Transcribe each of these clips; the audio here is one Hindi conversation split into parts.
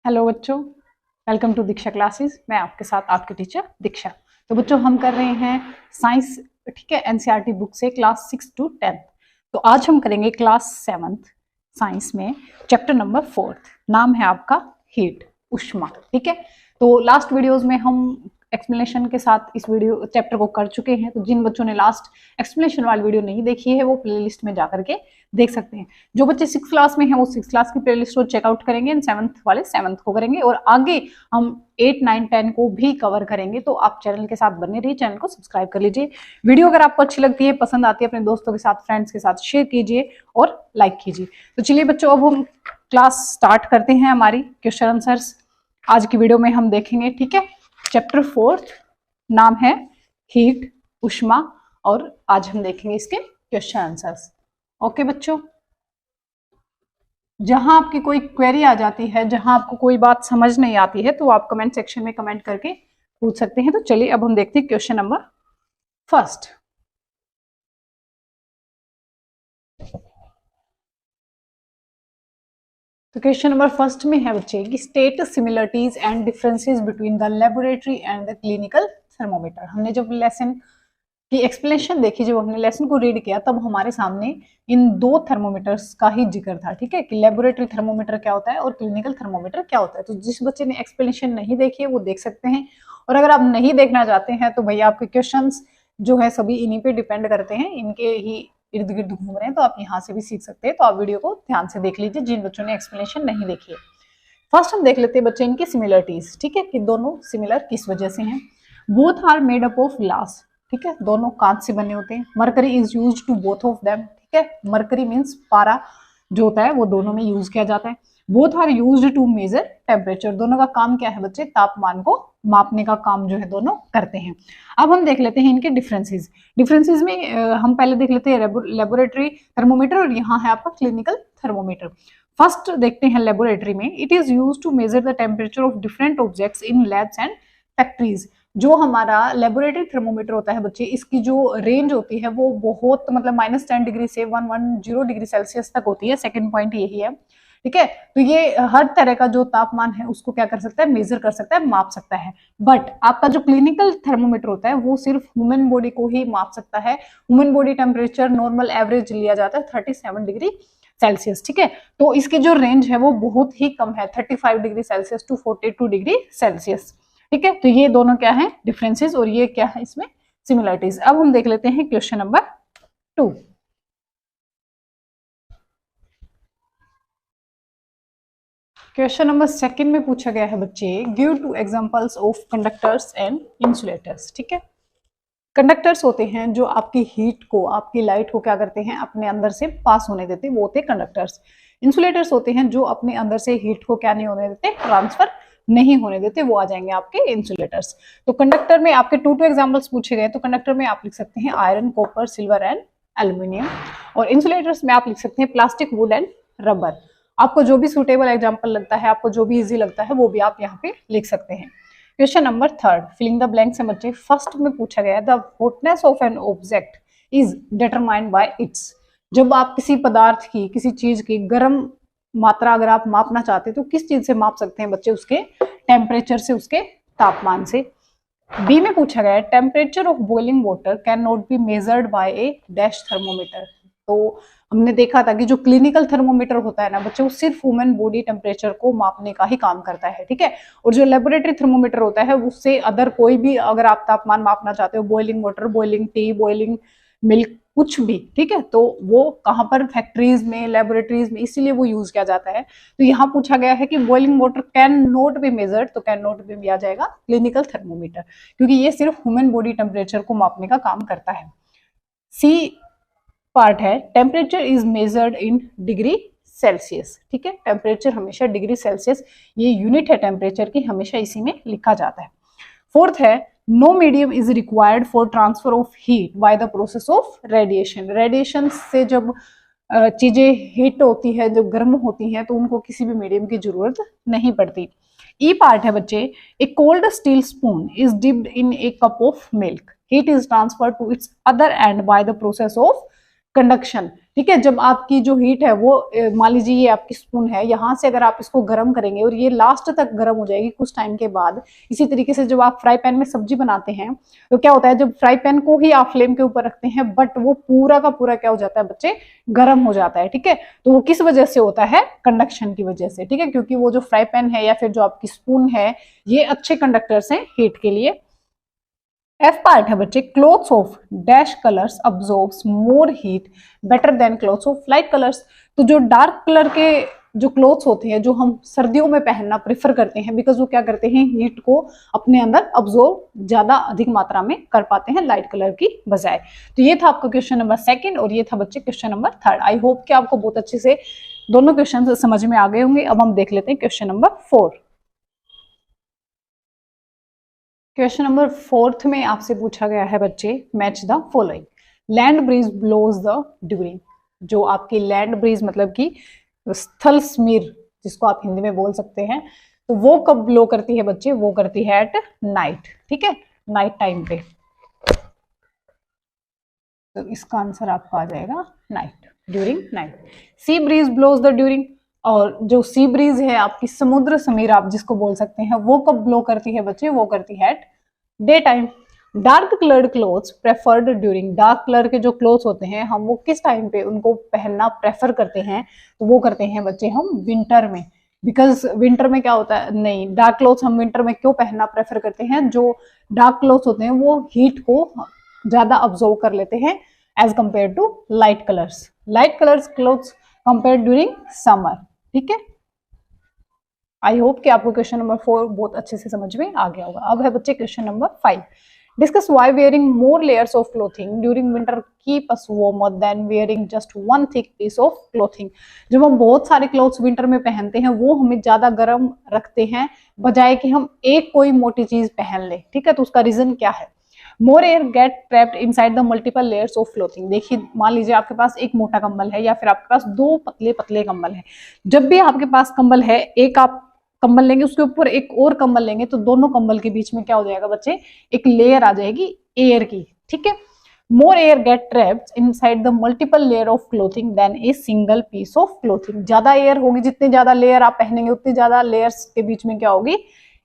हेलो बच्चों, वेलकम टू दीक्षा क्लासेस। मैं आपके साथ आपकी टीचर दीक्षा। तो बच्चों हम कर रहे हैं साइंस, ठीक है, एनसीईआरटी बुक से क्लास 6 to 10। तो आज हम करेंगे क्लास 7 साइंस में चैप्टर नंबर 4। नाम है आपका हीट, उष्मा। ठीक है, तो लास्ट वीडियोस में हम एक्सप्लेनेशन के साथ इस वीडियो चैप्टर को कर चुके हैं। तो जिन बच्चों ने लास्ट एक्सप्लेनेशन वाली वीडियो नहीं देखी है वो प्लेलिस्ट में जाकर के देख सकते हैं। जो बच्चे 6 क्लास में हैं वो 6 क्लास की प्लेलिस्ट को चेकआउट करेंगे एंड 7th वाले 7th को करेंगे और आगे हम 8, 9, 10 को भी कवर करेंगे। तो आप चैनल के साथ बने रहिए, चैनल को सब्सक्राइब कर लीजिए। वीडियो अगर आपको अच्छी लगती है, पसंद आती है, अपने दोस्तों के साथ, फ्रेंड्स के साथ शेयर कीजिए और लाइक कीजिए। तो चलिए बच्चों, अब हम क्लास स्टार्ट करते हैं। हमारी क्वेश्चन आंसर्स आज की वीडियो में हम देखेंगे। ठीक है, चैप्टर 4 नाम है हीट, उष्मा, और आज हम देखेंगे इसके क्वेश्चन आंसर्स। ओके बच्चों, जहां आपकी कोई क्वेरी आ जाती है, जहां आपको कोई बात समझ नहीं आती है, तो आप कमेंट सेक्शन में कमेंट करके पूछ सकते हैं। तो चलिए अब हम देखते हैं क्वेश्चन नंबर 1। तो क्वेश्चन नंबर 1 में है बच्चे कि state similarities and differences between the laboratory and the clinical thermometer. हमने जब लेसन की एक्सप्लेनेशन देखी, जब हमने लेसन को रीड किया, तब हमारे सामने इन दो थर्मोमीटर्स का ही जिक्र था। ठीक है, कि लेबोरेटरी थर्मोमीटर क्या होता है और क्लिनिकल थर्मोमीटर क्या होता है। तो जिस बच्चे ने एक्सप्लेनेशन नहीं देखी है वो देख सकते हैं, और अगर आप नहीं देखना चाहते हैं तो भैया आपके क्वेश्चंस जो है सभी इन्हीं पे डिपेंड करते हैं, इनके ही इर्द गिर्द घूम रहे हैं, तो आप यहाँ से भी सीख सकते हैं। तो आप वीडियो को ध्यान से देख लीजिए जिन बच्चों ने एक्सप्लेनेशन नहीं देखी है। फर्स्ट हम देख लेते हैं बच्चे इनकी सिमिलरिटीज। ठीक है, कि दोनों सिमिलर किस वजह से हैं। Both are made up of glass. ठीक है, दोनों कांच से बने होते हैं। Mercury is use to both of them. ठीक है, मरकरी मीन्स पारा जो होता है वो दोनों में यूज किया जाता है। Both are used to measure temperature. दोनों का काम क्या है बच्चे? तापमान को मापने का काम जो है दोनों करते हैं। अब हम देख लेते हैं इनके डिफरेंसेस। डिफरेंसेस में हम पहले देख लेते हैं लेबोरेटरी थर्मोमीटर, और यहाँ है आपका क्लिनिकल थर्मोमीटर। फर्स्ट देखते हैं लेबोरेटरी में। It is use to measure the temperature of different objects in labs and factories. जो हमारा लेबोरेटरी थर्मोमीटर होता है बच्चे, इसकी जो रेंज होती है वो बहुत मतलब -10 डिग्री से 110 डिग्री सेल्सियस तक होती है। सेकंड पॉइंट यही है। ठीक है, तो ये हर तरह का जो तापमान है उसको क्या कर सकता है? मेजर कर सकता है, माप सकता है। बट आपका जो क्लिनिकल थर्मोमीटर होता है वो सिर्फ ह्यूमन बॉडी को ही माप सकता है। Human body temperature normal average लिया जाता है 37 डिग्री सेल्सियस। ठीक है, तो इसकी जो रेंज है वो बहुत ही कम है, 35 degree Celsius to 42 degree Celsius. ठीक है, तो ये दोनों क्या है? डिफरेंसेस, और ये क्या है इसमें? सिमिलरिटीज। अब हम देख लेते हैं क्वेश्चन नंबर 2। क्वेश्चन नंबर 2 में पूछा गया है बच्चे, give 2 examples of conductors and insulators. ठीक है, कंडक्टर्स होते हैं जो आपकी हीट को, आपकी लाइट को क्या करते हैं? अपने अंदर से पास होने देते, वो होते हैं कंडक्टर्स। इंसुलेटर्स होते हैं जो अपने अंदर से हीट को क्या नहीं होने देते? ट्रांसफर नहीं होने देते, वो आ जाएंगे आपके इंसुलेटर्स। तो कंडक्टर में आपके 2 एग्जांपल्स पूछे गए, तो कंडक्टर में आप लिख सकते हैं iron, copper, silver and aluminium, और इंसुलेटर्स में आप लिख सकते हैं प्लास्टिक, वुड एंड रबर। आपको जो भी सुटेबल एग्जाम्पल लगता है, आपको जो भी इजी लगता है, वो भी आप यहाँ पे लिख सकते हैं। Question number 3, filling the blanks है बच्चे। फर्स्ट में पूछा गया the hotness of an object is determined by its. जब आप किसी पदार्थ की, किसी चीज की गर्म मात्रा अगर आप मापना चाहते हैं तो किस चीज से माप सकते हैं बच्चे? उसके टेम्परेचर से, उसके तापमान से। बी में पूछा गया है temperature of boiling water can not be measured by A dash thermometer. तो हमने देखा था कि जो क्लिनिकल थर्मोमीटर होता है ना बच्चे, वो सिर्फ ह्यूमन बॉडी टेम्परेचर को मापने का ही काम करता है। ठीक है, और जो लेबोरेटरी थर्मोमीटर होता है उससे अदर कोई भी अगर आप तापमान मापना चाहते हो, boiling water, boiling T, boiling milk, कुछ भी, ठीक है, तो वो कहाँ पर? फैक्ट्रीज में, लेबोरेटरीज में, इसीलिए वो यूज किया जाता है। तो यहाँ पूछा गया है कि boiling water can not be measured, तो कैन नॉट बी आ जाएगा क्लिनिकल थर्मोमीटर, क्योंकि ये सिर्फ ह्यूमन बॉडी टेम्परेचर को मापने का काम करता है। सी पार्ट है temperature is measured in degree Celsius. ठीक है, टेम्परेचर हमेशा डिग्री सेल्सियस, ये यूनिट है टेम्परेचर की, हमेशा इसी में लिखा जाता है। फोर्थ है no medium is required for transfer of heat by the process of radiation. Radiation से जब चीजें हीट होती है, जब गर्म होती हैं, तो उनको किसी भी मीडियम की जरूरत नहीं पड़ती। ई पार्ट है बच्चे, a cold steel spoon is dipped in a cup of milk, heat is transferred to its other end by the process of conduction, ठीक है। जब आपकी जो हीट है वो मान लीजिए ये आपकी स्पून है, यहाँ से अगर आप इसको गर्म करेंगे और ये लास्ट तक गर्म हो जाएगी कुछ टाइम के बाद। इसी तरीके से जब आप फ्राई पैन में सब्जी बनाते हैं तो क्या होता है, जब फ्राई पैन को ही आप फ्लेम के ऊपर रखते हैं बट वो पूरा का पूरा क्या हो जाता है बच्चे, गर्म हो जाता है, ठीक है। तो वो किस वजह से होता है, कंडक्शन की वजह से, ठीक है। क्योंकि वो जो फ्राई पैन है या फिर जो आपकी स्पून है ये अच्छे कंडक्टर्स हैं हीट के लिए। एफ पार्ट है बच्चे, clothes of dash colours absorbs more heat better than clothes of light colours. तो जो डार्क कलर के जो क्लोथ्स होते हैं जो हम सर्दियों में पहनना प्रेफर करते हैं, बिकॉज वो क्या करते हैं, हीट को अपने अंदर अब्सॉर्ब ज्यादा अधिक मात्रा में कर पाते हैं लाइट कलर की बजाय। तो ये था आपका क्वेश्चन नंबर 2 और ये था बच्चे क्वेश्चन नंबर 3। आई होप कि आपको बहुत अच्छे से दोनों क्वेश्चन समझ में आ गए होंगे। अब हम देख लेते हैं क्वेश्चन नंबर 4। क्वेश्चन नंबर 4 में आपसे पूछा गया है बच्चे, match the following. Land breeze blows the during. जो आपकी लैंड ब्रीज मतलब कि स्थल स्मीर जिसको आप हिंदी में बोल सकते हैं, तो वो कब ब्लो करती है बच्चे, वो करती है एट नाइट, ठीक है, नाइट टाइम पे। तो इसका आंसर आपका आ जाएगा night, during night. Sea breeze blows the during. और जो सी ब्रीज है आपकी समुद्र समीर आप जिसको बोल सकते हैं, वो कब ब्लो करती है बच्चे, वो करती है at day time. Dark coloured clothes preferred during. Dark colour के जो क्लोथ्स होते हैं हम वो किस टाइम पे उनको पहनना प्रेफर करते हैं, तो वो करते हैं बच्चे हम विंटर में। बिकॉज विंटर में क्या होता है, नहीं, डार्क क्लोथ्स हम विंटर में क्यों पहनना प्रेफर करते हैं, जो डार्क क्लोथ्स होते हैं वो हीट को ज्यादा अब्जॉर्व कर लेते हैं as compare to light colours. Light colours clothes compare during summer, ठीक है। आई होप कि आपको क्वेश्चन नंबर 4 बहुत अच्छे से समझ में आ गया होगा। अब है बच्चे question number 5। Discuss why wearing more layers of clothing during winter keep us warmer than wearing just one thick piece of clothing. जब हम बहुत सारे क्लोथ्स विंटर में पहनते हैं वो हमें ज्यादा गर्म रखते हैं बजाय कि हम एक कोई मोटी चीज पहन ले, ठीक है। तो उसका रीजन क्या है, more air get trapped inside the multiple layers of clothing. देखिए मान लीजिए आपके पास एक मोटा कंबल है या फिर आपके पास 2 पतले पतले कंबल है। जब भी आपके पास कंबल है, एक आप कंबल लेंगे उसके ऊपर एक और कंबल लेंगे तो दोनों कंबल के बीच में क्या हो जाएगा बच्चे, एक लेयर आ जाएगी एयर की, ठीक है। More air get trapped inside the multiple layer of clothing than a single piece of clothing. ज्यादा एयर होगी, जितने ज्यादा लेयर आप पहनेंगे उतनी ज्यादा लेयर्स के बीच में क्या होगी,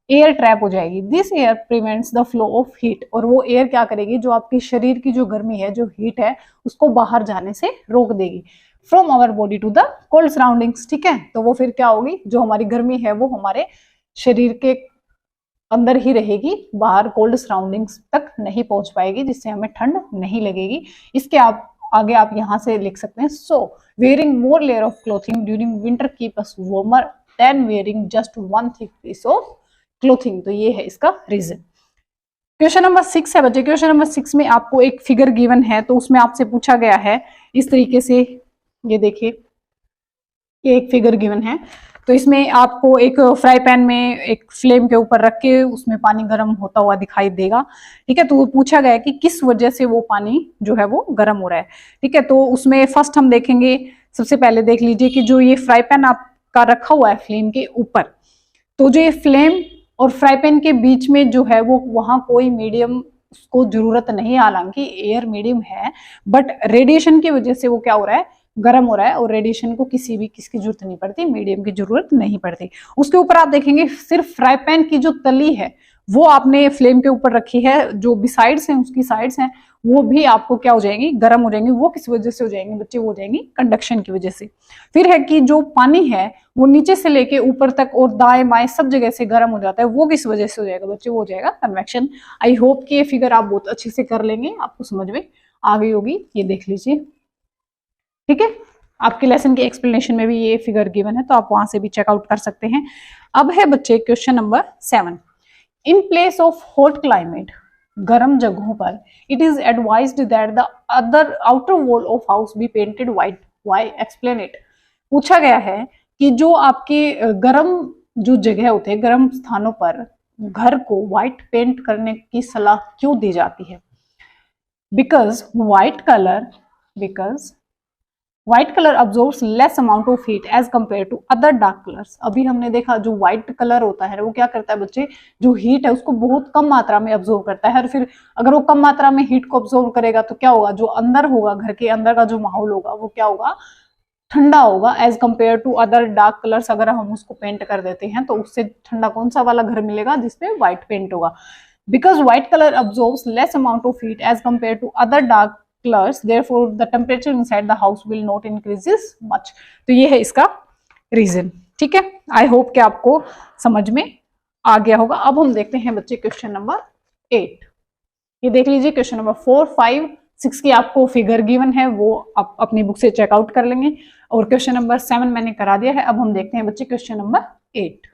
एयर ट्रैप हो जाएगी। This air prevents the flow of heat. और वो एयर क्या करेगी, जो आपकी शरीर की जो गर्मी है, जो हीट है, उसको बाहर जाने से रोक देगी from our body to the cold surroundings, ठीक है। तो वो फिर क्या होगी, जो हमारी गर्मी है वो हमारे शरीर के अंदर ही रहेगी, बाहर कोल्ड सराउंडिंग्स तक नहीं पहुंच पाएगी, जिससे हमें ठंड नहीं लगेगी। इसके आप आगे आप यहां से लिख सकते हैं, so wearing more layer of clothing during winter keep us warmer than wearing just one thick piece of clothing. तो ये है इसका रीजन। क्वेश्चन नंबर 6 है बच्चे। क्वेश्चन नंबर 6 में आपको एक फिगर गिवन है, तो उसमें आपसे पूछा गया है इस तरीके से, ये देखिए ये एक फिगर गिवन है। तो इसमें आपको एक फ्राई पैन में एक फ्लेम के ऊपर रख के उसमें पानी गर्म होता हुआ दिखाई देगा, ठीक है। तो वो पूछा गया है कि किस वजह से वो पानी जो है वो गर्म हो रहा है, ठीक है। तो उसमें फर्स्ट हम देखेंगे, सबसे पहले देख लीजिए कि जो ये फ्राई पैन आपका रखा हुआ है फ्लेम के ऊपर, तो जो ये फ्लेम और फ्राई पैन के बीच में जो है वो वहां कोई मीडियम को जरूरत नहीं है, हालांकि एयर मीडियम है, बट रेडिएशन की वजह से वो क्या हो रहा है, गर्म हो रहा है। और रेडिएशन को किसकी जरूरत नहीं पड़ती, मीडियम की जरूरत नहीं पड़ती। उसके ऊपर आप देखेंगे सिर्फ फ्राई पैन की जो तली है वो आपने फ्लेम के ऊपर रखी है, जो बिसाइड्स हैं उसकी साइड्स हैं वो भी आपको क्या हो जाएंगी, गर्म हो जाएंगी। वो किस वजह से हो जाएंगे बच्चे, वो हो जाएंगी कंडक्शन की वजह से। फिर है कि जो पानी है वो नीचे से लेके ऊपर तक और दाएं बाएं सब जगह से गर्म हो जाता है, वो किस वजह से हो जाएगा बच्चे, वो हो जाएगा कन्वेक्शन। आई होप कि ये फिगर आप बहुत अच्छे से कर लेंगे, आपको समझ में आ गई होगी। ये देख लीजिए, ठीक है। आपके लेसन के एक्सप्लेनेशन में भी ये फिगर गिवन है, तो आप वहां से भी चेकआउट कर सकते हैं। अब है बच्चे question number 7। In place of hot climate, गर्म जगहों पर, it is advised that the other outer wall of house be painted white, why, explain it. पूछा गया है कि जो आपके गर्म जो जगह होते हैं, गर्म स्थानों पर घर को व्हाइट पेंट करने की सलाह क्यों दी जाती है। Because white colour absorbs less amount of heat as compare to other dark colours. अभी हमने देखा जो व्हाइट कलर होता है वो क्या करता है बच्चे, जो हीट है उसको बहुत कम मात्रा में अब्जॉर्व करता है, और फिर अगर वो कम मात्रा में हीट को अब्जॉर्व करेगा तो क्या होगा, जो अंदर होगा, घर के अंदर का जो माहौल होगा वो क्या होगा, ठंडा होगा as compare to other dark colours. अगर हम उसको पेंट कर देते हैं तो उससे ठंडा कौन सा वाला घर मिलेगा, जिसपे व्हाइट पेंट होगा। Because white colour absorbs less amount of heat as compare to other dark colours, therefore the temperature inside the house will not increases much. तो ये है इसका रीजन। ठीक है, आई होप कि आपको समझ में आ गया होगा। अब हम देखते हैं बच्चे क्वेश्चन नंबर 8। ये देख लीजिए, क्वेश्चन नंबर 4, 5, 6 की आपको फिगर गिवन है, वो आप अपनी बुक से चेकआउट कर लेंगे, और क्वेश्चन नंबर 7 मैंने करा दिया है। अब हम देखते हैं बच्चे क्वेश्चन नंबर 8।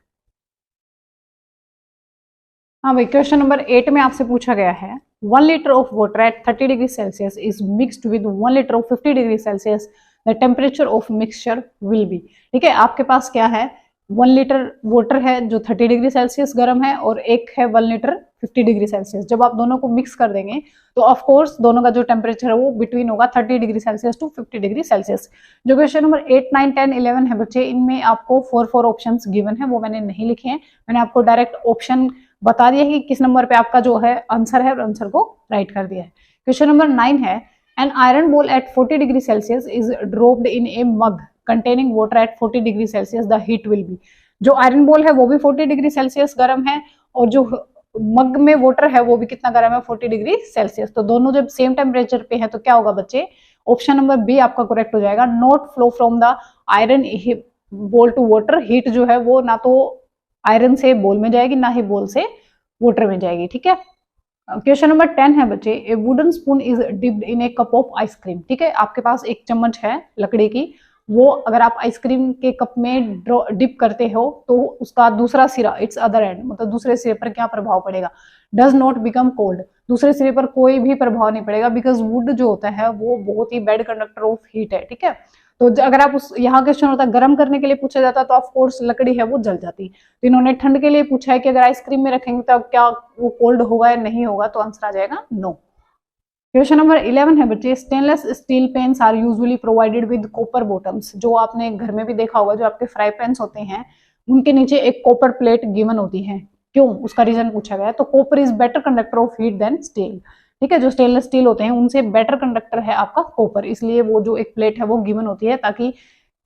हाँ भाई, क्वेश्चन नंबर 8 में आपसे पूछा गया है 1 litre of water at 30 degree Celsius is mixed with 1 litre of 50 degree Celsius, the temperature of mixture will be. ठीक है, आपके पास क्या है, 1 लीटर वाटर है जो 30 डिग्री सेल्सियस गर्म है, और एक है 1 लीटर 50 डिग्री सेल्सियस। जब आप दोनों को मिक्स कर देंगे तो ऑफ कोर्स दोनों का जो टेम्परेचर है वो बिटवीन होगा 30 degree Celsius to 50 degree Celsius. जो क्वेश्चन नंबर 8, 9, 10, 11 है बच्चे, इनमें आपको 4 ऑप्शंस गिवन है, वो मैंने नहीं लिखे हैं, मैंने आपको डायरेक्ट ऑप्शन बता दिया है कि किस नंबर पे आपका जो है आंसर है, और आंसर को राइट कर दिया है। क्वेश्चन नंबर 9 है an iron ball at 40 degree Celsius is dropped in a mug containing water at 40 degree Celsius, the heat will be. जो आयरन बॉल है वो भी 40 डिग्री सेल्सियस गर्म है, और जो मग में वाटर है वो भी कितना गर्म है, 40 डिग्री सेल्सियस। तो दोनों जब सेम टेम्परेचर पे है तो क्या होगा बच्चे, ऑप्शन नंबर बी आपका करेक्ट हो जाएगा। Not flow from the iron ball to water, heat जो है वो ना तो आयरन से बॉल में जाएगी ना ही बॉल से वाटर में जाएगी। ठीक है, क्वेश्चन नंबर 10 है बच्चे, ए wooden spoon is dipped in a cup of ice cream. ठीक है, आपके पास एक चम्मच है लकड़ी की, वो अगर आप आइसक्रीम के कप में डिप करते हो तो उसका दूसरा सिरा, इट्स अदर एंड, मतलब दूसरे सिरे पर क्या प्रभाव पड़ेगा, डज नॉट बिकम कोल्ड, दूसरे सिरे पर कोई भी प्रभाव नहीं पड़ेगा, बिकॉज वुड जो होता है वो बहुत ही बैड कंडक्टर ऑफ हीट है। ठीक है, तो अगर आप उस, यहाँ क्वेश्चन होता है गर्म करने के लिए पूछा जाता तो ऑफ कोर्स लकड़ी है वो जल जाती। तो इन्होंने ठंड के लिए पूछा है कि अगर आइसक्रीम में रखेंगे तो क्या वो कोल्ड होगा या नहीं होगा, तो आंसर आ जाएगा नो। क्वेश्चन नंबर 11 है बच्चे, stainless steel pans are usually provided with copper bottoms. जो आपने घर में भी देखा होगा, जो आपके फ्राई पैन्स होते हैं उनके नीचे एक कॉपर प्लेट गिवन होती है, क्यों, उसका रीजन पूछा गया है। तो copper is better conductor of heat than steel. ठीक है, जो स्टेनलेस स्टील होते हैं उनसे बेटर कंडक्टर है आपका कॉपर, इसलिए वो जो एक प्लेट है वो गिवन होती है ताकि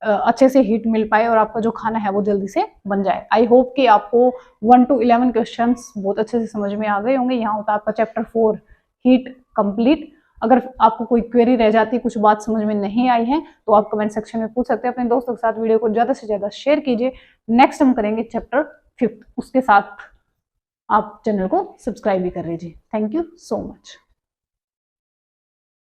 अच्छे से हीट मिल पाए और आपका जो खाना है वो जल्दी से बन जाए। आई होप कि आपको 1 to 11 क्वेश्चंस बहुत अच्छे से समझ में आ गए होंगे। यहाँ होता है आपका चैप्टर 4 हीट कंप्लीट। अगर आपको कोई क्वेरी रह जाती, कुछ बात समझ में नहीं आई है, तो आप कमेंट सेक्शन में पूछ सकते हैं। अपने दोस्तों के साथ वीडियो को ज्यादा से ज्यादा शेयर कीजिए। नेक्स्ट हम करेंगे चैप्टर 5, उसके साथ आप चैनल को सब्सक्राइब भी कर लीजिए। Thank you so much.